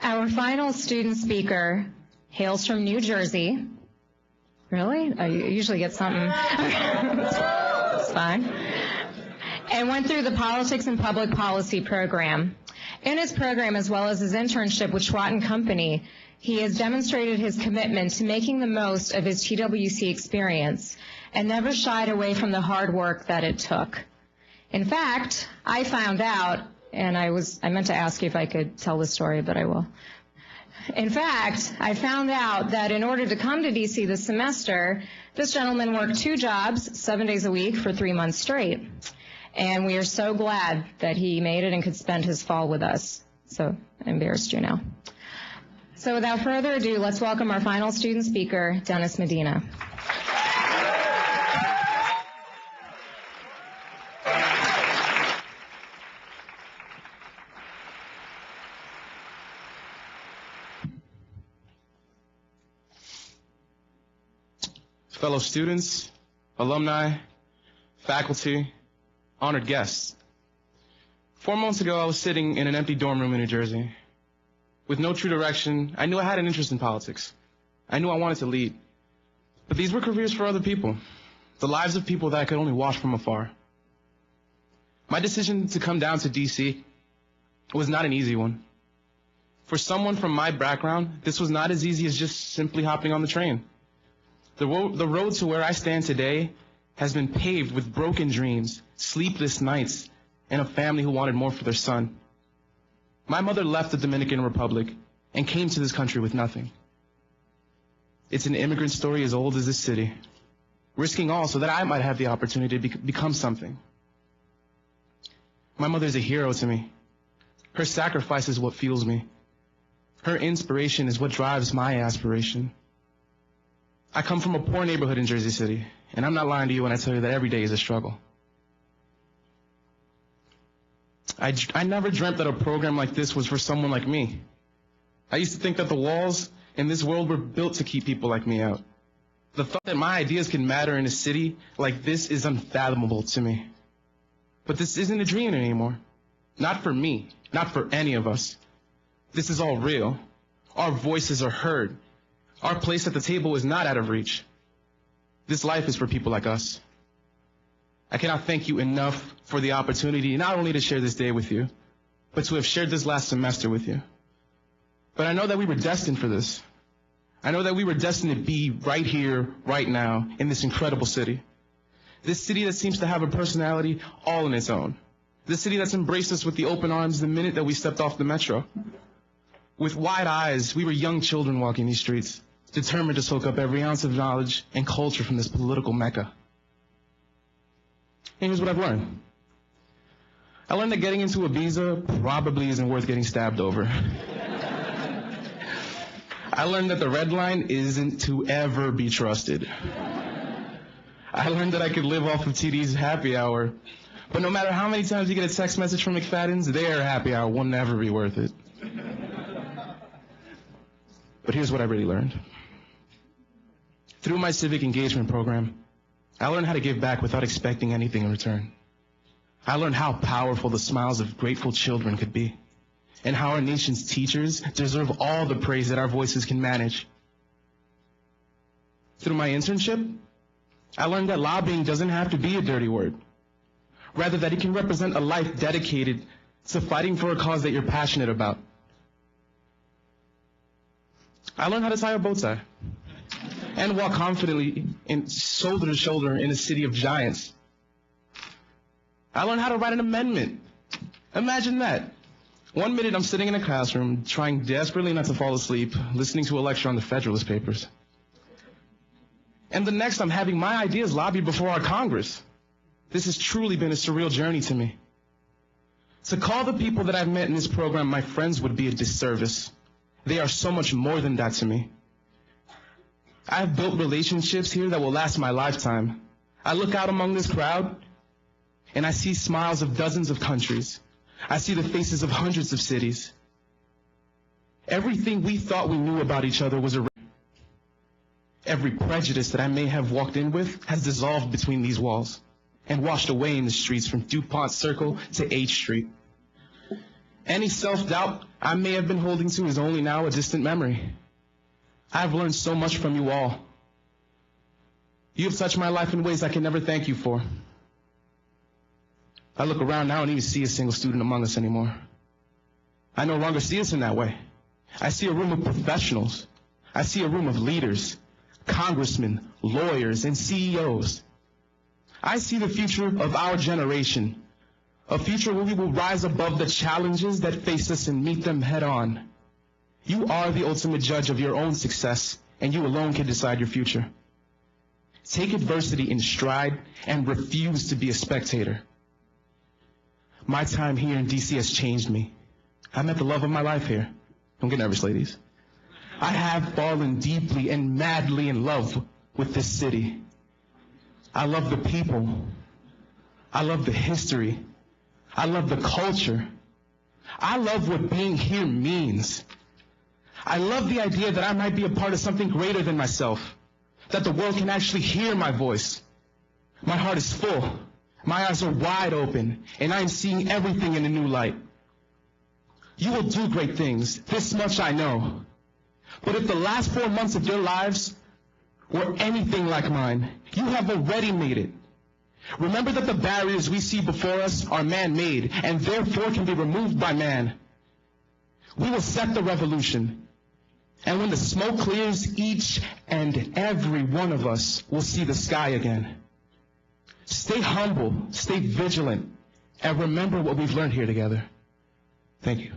Our final student speaker hails from New Jersey. Really? I usually get something. It's fine. And went through the Politics and Public Policy program. In his program, as well as his internship with Schwat & Company, he has demonstrated his commitment to making the most of his TWC experience and never shied away from the hard work that it took. In fact, I found out, and I meant to ask you if I could tell the story, but I will. In fact, I found out that in order to come to DC this semester, this gentleman worked 2 jobs, 7 days a week for 3 months straight. And we are so glad that he made it and could spend his fall with us. So I embarrassed you now. So without further ado, let's welcome our final student speaker, Dennis Medina. Fellow students, alumni, faculty, honored guests. 4 months ago, I was sitting in an empty dorm room in New Jersey. With no true direction, I knew I had an interest in politics. I knew I wanted to lead. But these were careers for other people, the lives of people that I could only watch from afar. My decision to come down to DC was not an easy one. For someone from my background, this was not as easy as just simply hopping on the train. The road to where I stand today has been paved with broken dreams, sleepless nights, and a family who wanted more for their son. My mother left the Dominican Republic and came to this country with nothing. It's an immigrant story as old as this city, risking all so that I might have the opportunity to become something. My mother is a hero to me. Her sacrifice is what fuels me. Her inspiration is what drives my aspiration. I come from a poor neighborhood in Jersey City, and I'm not lying to you when I tell you that every day is a struggle. I never dreamt that a program like this was for someone like me. I used to think that the walls in this world were built to keep people like me out. The thought that my ideas can matter in a city like this is unfathomable to me. But this isn't a dream anymore. Not for me, not for any of us. This is all real. Our voices are heard. Our place at the table is not out of reach. This life is for people like us. I cannot thank you enough for the opportunity not only to share this day with you, but to have shared this last semester with you. But I know that we were destined for this. I know that we were destined to be right here, right now, in this incredible city. This city that seems to have a personality all on its own. This city that's embraced us with the open arms the minute that we stepped off the metro. With wide eyes, we were young children walking these streets, determined to soak up every ounce of knowledge and culture from this political mecca. And here's what I've learned. I learned that getting into a visa probably isn't worth getting stabbed over. I learned that the red line isn't to ever be trusted. I learned that I could live off of TD's happy hour, but no matter how many times you get a text message from McFadden's, their happy hour will never be worth it. But here's what I really learned. Through my civic engagement program, I learned how to give back without expecting anything in return. I learned how powerful the smiles of grateful children could be, and how our nation's teachers deserve all the praise that our voices can manage. Through my internship, I learned that lobbying doesn't have to be a dirty word. Rather, that it can represent a life dedicated to fighting for a cause that you're passionate about. I learned how to tie a bow tie and walk confidently shoulder to shoulder in a city of giants. I learned how to write an amendment. Imagine that. 1 minute I'm sitting in a classroom trying desperately not to fall asleep, listening to a lecture on the Federalist Papers. And the next I'm having my ideas lobbied before our Congress. This has truly been a surreal journey to me. To call the people that I've met in this program my friends would be a disservice. They are so much more than that to me. I have built relationships here that will last my lifetime. I look out among this crowd, and I see smiles of dozens of countries. I see the faces of hundreds of cities. Everything we thought we knew about each other was every prejudice that I may have walked in with has dissolved between these walls and washed away in the streets from DuPont Circle to H Street. Any self-doubt I may have been holding to is only now a distant memory. I've learned so much from you all. You have touched my life in ways I can never thank you for. I look around now and don't even see a single student among us anymore. I no longer see us in that way. I see a room of professionals. I see a room of leaders, congressmen, lawyers, and CEOs. I see the future of our generation, a future where we will rise above the challenges that face us and meet them head on. You are the ultimate judge of your own success, and you alone can decide your future. Take adversity in stride and refuse to be a spectator. My time here in DC has changed me. I met the love of my life here. Don't get nervous, ladies. I have fallen deeply and madly in love with this city. I love the people. I love the history. I love the culture. I love what being here means. I love the idea that I might be a part of something greater than myself, that the world can actually hear my voice. My heart is full. My eyes are wide open, and I am seeing everything in a new light. You will do great things. This much I know. But if the last 4 months of your lives were anything like mine, you have already made it. Remember that the barriers we see before us are man-made and therefore can be removed by man. We will set the revolution. And when the smoke clears, each and every one of us will see the sky again. Stay humble, stay vigilant, and remember what we've learned here together. Thank you.